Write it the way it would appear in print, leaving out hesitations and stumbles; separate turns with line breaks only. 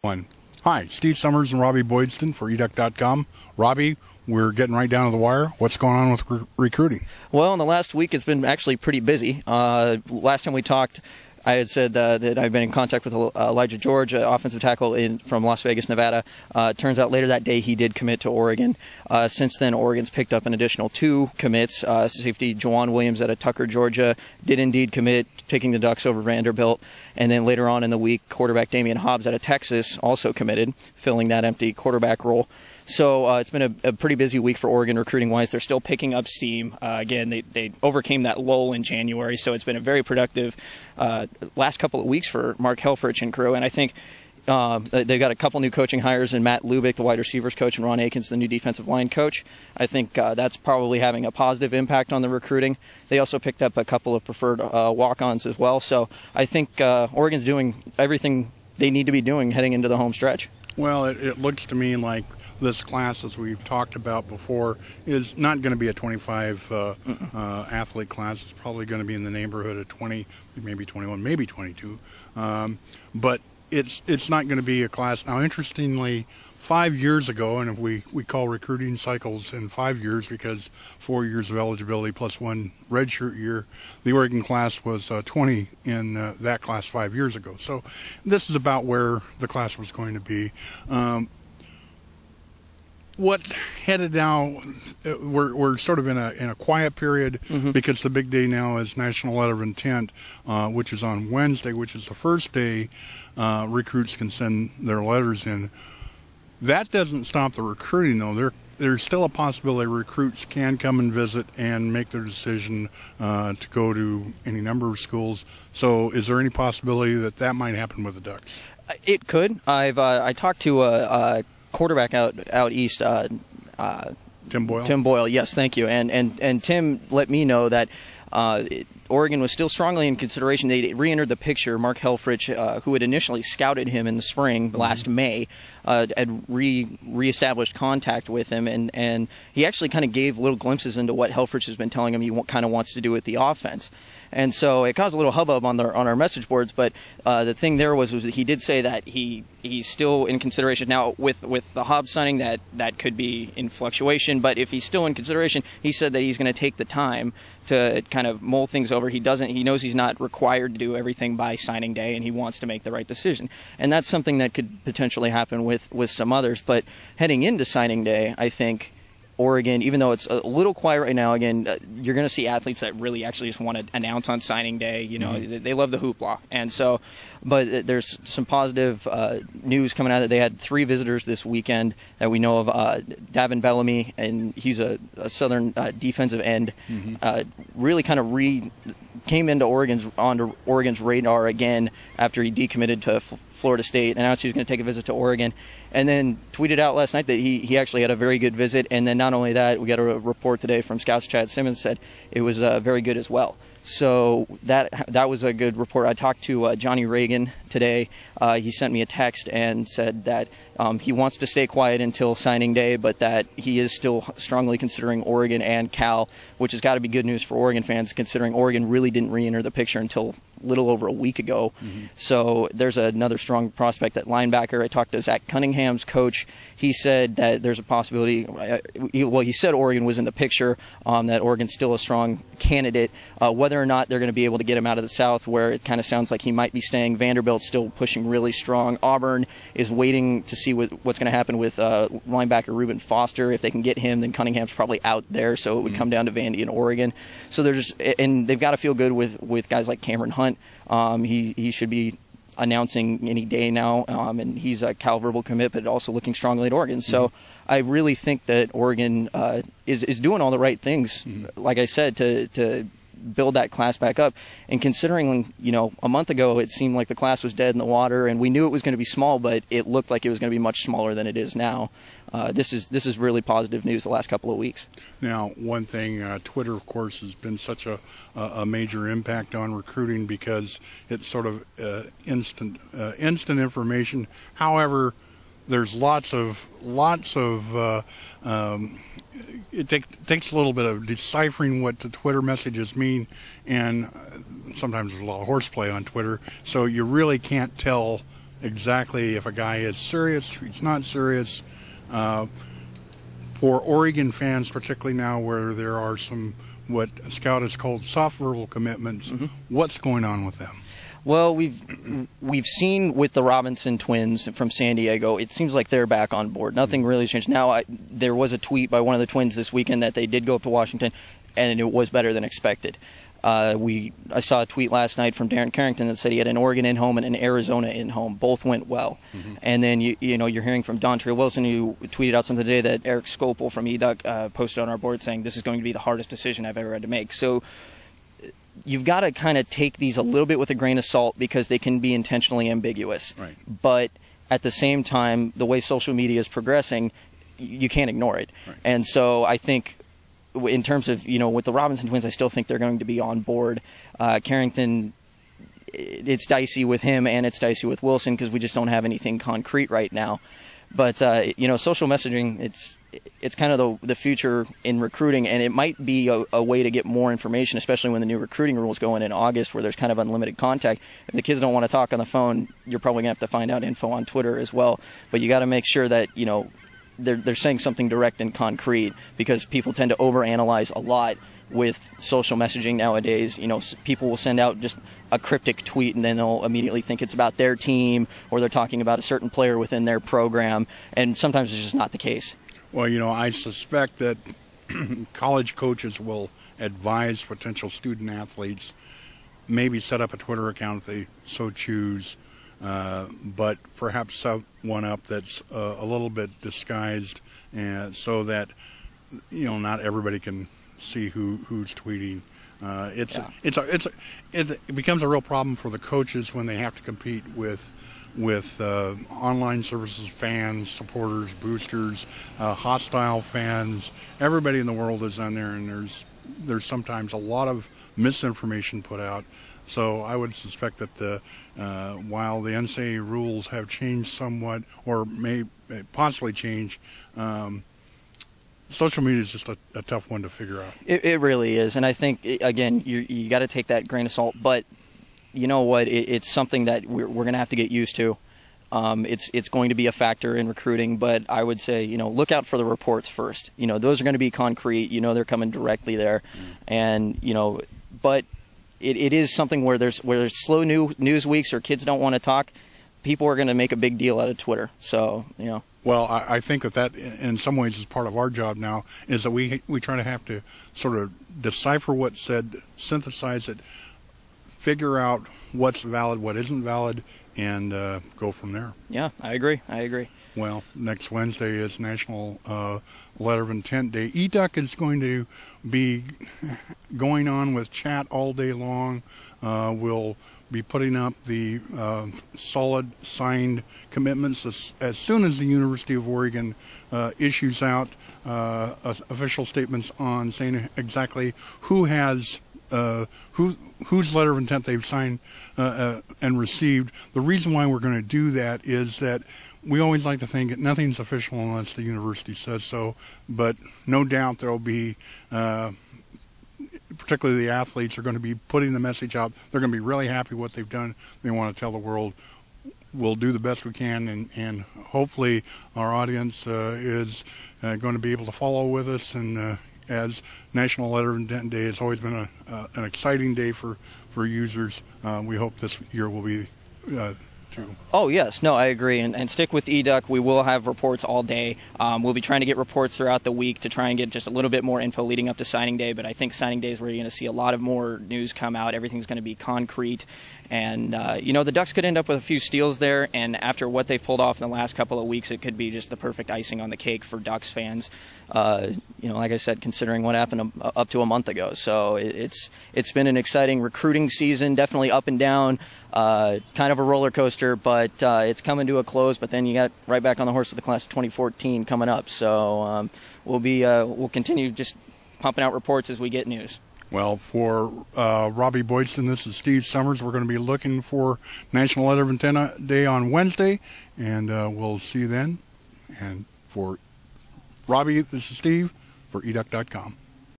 One. Hi, Steve Summers and Robby Boydstun for educ.com. Robby, we're getting right down to the wire. What's going on with recruiting?
Well, in the last week, it's been actually pretty busy. Last time we talked, I had said that I've been in contact with Elijah George, offensive tackle from Las Vegas, Nevada. Turns out later that day he did commit to Oregon. Since then, Oregon's picked up an additional 2 commits. Safety Juwan Williams out of Tucker, Georgia, did indeed commit, taking the Ducks over Vanderbilt. And then later on in the week, quarterback Damian Hobbs out of Texas also committed, filling that empty quarterback role. So it's been a pretty busy week for Oregon recruiting-wise. They're still picking up steam. Again, they overcame that lull in January, so it's been a very productive last couple of weeks for Mark Helfrich and crew. And I think they've got a couple new coaching hires in Matt Lubick, the wide receivers coach, and Ron Akins, the new defensive line coach. I think that's probably having a positive impact on the recruiting. They also picked up a couple of preferred walk-ons as well. So I think Oregon's doing everything they need to be doing heading into the home stretch.
Well, it looks to me like this class, as we've talked about before, is not going to be a 25 athlete class. It's probably going to be in the neighborhood of 20, maybe 21, maybe 22. But it's not going to be a class. Now, interestingly, 5 years ago, and if we call recruiting cycles in 5 years because 4 years of eligibility plus 1 redshirt year, the Oregon class was 20 in that class 5 years ago. So this is about where the class was going to be. What headed now, we're sort of in a quiet period because the big day now is National Letter of Intent, which is on Wednesday, which is the first day recruits can send their letters in. That doesn't stop the recruiting, though. There's still a possibility recruits can come and visit and make their decision to go to any number of schools. So is there any possibility that might happen with the Ducks?
It could. I talked to a quarterback out east,
Tim Boyle.
Tim Boyle, yes, thank you. And Tim let me know that Oregon was still strongly in consideration. They re-entered the picture. Mark Helfrich, who had initially scouted him in the spring last May, had re-established contact with him, and he actually kind of gave little glimpses into what Helfrich has been telling him he kind of wants to do with the offense. And so it caused a little hubbub on our message boards, but the thing there was that he did say that he's still in consideration. Now, with the Hobbs signing, that could be in fluctuation, but if he's still in consideration, he said that he's going to take the time to kind of mull things over. He knows he's not required to do everything by signing day, and he wants to make the right decision. And that's something that could potentially happen with some others. But heading into signing day, I think Oregon, even though it's a little quiet right now, again, you're going to see athletes that really actually just want to announce on signing day. You know, they love the hoopla. And so, but there's some positive news coming out that they had 3 visitors this weekend that we know of. Davin Bellamy, and he's a Southern defensive end, really kind of came into onto Oregon's radar again after he decommitted to Florida State, announced he was going to take a visit to Oregon, and then tweeted out last night that he actually had a very good visit. And then not only that, we got a report today from Scouts Chad Simmons said it was very good as well. So that was a good report. I talked to Johnny Reagan today. He sent me a text and said that he wants to stay quiet until signing day, but that he is still strongly considering Oregon and Cal, which has got to be good news for Oregon fans, considering Oregon really didn't re-enter the picture until little over a week ago. So there's another strong prospect at linebacker. I talked to Zach Cunningham's coach. He said that there's a possibility, he said Oregon was in the picture, that Oregon's still a strong candidate. Whether or not they're going to be able to get him out of the South, where it kind of sounds like he might be staying. Vanderbilt's still pushing really strong. Auburn is waiting to see what's going to happen with linebacker Reuben Foster. If they can get him, then Cunningham's probably out there, so it would come down to Vandy and Oregon. So and they've got to feel good with guys like Cameron Hunt. He should be announcing any day now, and he's a Cal verbal commit, but also looking strongly at Oregon. So I really think that Oregon is doing all the right things, like I said, to build that class back up. And considering, a month ago it seemed like the class was dead in the water, and we knew it was going to be small, but it looked like it was going to be much smaller than it is now. This is really positive news the last couple of weeks.
Now, one thing, Twitter, of course, has been such a major impact on recruiting because it's sort of instant information. However, there's lots of it takes a little bit of deciphering what the Twitter messages mean, and sometimes there's a lot of horseplay on Twitter, so you really can't tell exactly if a guy is serious, he's not serious. For Oregon fans, particularly now where there are some what a scout has called soft verbal commitments, what's going on with them?
Well, we've seen with the Robinson twins from San Diego, it seems like they're back on board. Nothing really changed. Now, there was a tweet by one of the twins this weekend that they did go up to Washington, and it was better than expected. I saw a tweet last night from Darren Carrington that said he had an Oregon in-home and an Arizona in-home. Both went well. And then, you're hearing from Dontre Wilson, who tweeted out something today that Eric Skopel from EDUC posted on our board saying, this is going to be the hardest decision I've ever had to make. So you've got to kind of take these a little bit with a grain of salt because they can be intentionally ambiguous.
Right.
But at the same time, the way social media is progressing, you can't ignore it.
Right.
And so I think in terms of, with the Robinson twins, I still think they're going to be on board. Carrington, it's dicey with him and it's dicey with Wilson because we just don't have anything concrete right now. But, social messaging, it's kind of the future in recruiting, and it might be a way to get more information, especially when the new recruiting rules go in August where there's kind of unlimited contact. If the kids don't want to talk on the phone, you're probably going to have to find out info on Twitter as well. But you got to make sure that, they're saying something direct and concrete because people tend to overanalyze a lot with social messaging nowadays. People will send out just a cryptic tweet and then they'll immediately think it's about their team or they're talking about a certain player within their program, and sometimes it's just not the case.
Well, I suspect that college coaches will advise potential student athletes, maybe set up a Twitter account if they so choose, but perhaps set one up that's a little bit disguised, and so that not everybody can see who's tweeting. It becomes a real problem for the coaches when they have to compete with online services, fans, supporters, boosters, hostile fans. Everybody in the world is on there, and there's sometimes a lot of misinformation put out. So I would suspect that while the NCAA rules have changed somewhat, or may possibly change, social media is just a tough one to figure out.
It really is, and I think again you got to take that grain of salt. But you know what? It's something that we're going to have to get used to. It's going to be a factor in recruiting, but I would say look out for the reports first. Those are going to be concrete. They're coming directly there, and but. It is something where there's slow news weeks or kids don't want to talk, people are going to make a big deal out of Twitter. So,
Well, I think that in some ways is part of our job now, is that we try to have to sort of decipher what's said, synthesize it, figure out what's valid, what isn't valid, and go from there.
Yeah, I agree.
Well, next Wednesday is National Letter of Intent Day. EDUC is going to be going on with chat all day long. We'll be putting up the solid signed commitments as soon as the University of Oregon issues out official statements on saying exactly who has whose letter of intent they've signed and received. The reason why we're going to do that is that we always like to think that nothing's official unless the university says so, but no doubt there will be, particularly the athletes are going to be putting the message out. They're going to be really happy what they've done. They want to tell the world we'll do the best we can, and hopefully our audience is going to be able to follow with us. And as National Letter of Intent Day has always been an exciting day for users, we hope this year will be too.
Oh, yes. No, I agree. And stick with EDUC. We will have reports all day. We'll be trying to get reports throughout the week to try and get just a little bit more info leading up to signing day. But I think signing day is where you're going to see a lot of more news come out. Everything's going to be concrete. And, the Ducks could end up with a few steals there. And after what they've pulled off in the last couple of weeks, it could be just the perfect icing on the cake for Ducks fans. Like I said, considering what happened up to a month ago. So it's been an exciting recruiting season, definitely up and down, kind of a roller coaster, but it's coming to a close. But then you got right back on the horse of the class of 2014 coming up. So we'll continue just pumping out reports as we get news.
Well, for Robby Boydstun, this is Steve Summers. We're going to be looking for National Letter of Intent Day on Wednesday, and we'll see you then. And for Robby, this is Steve for educ.com.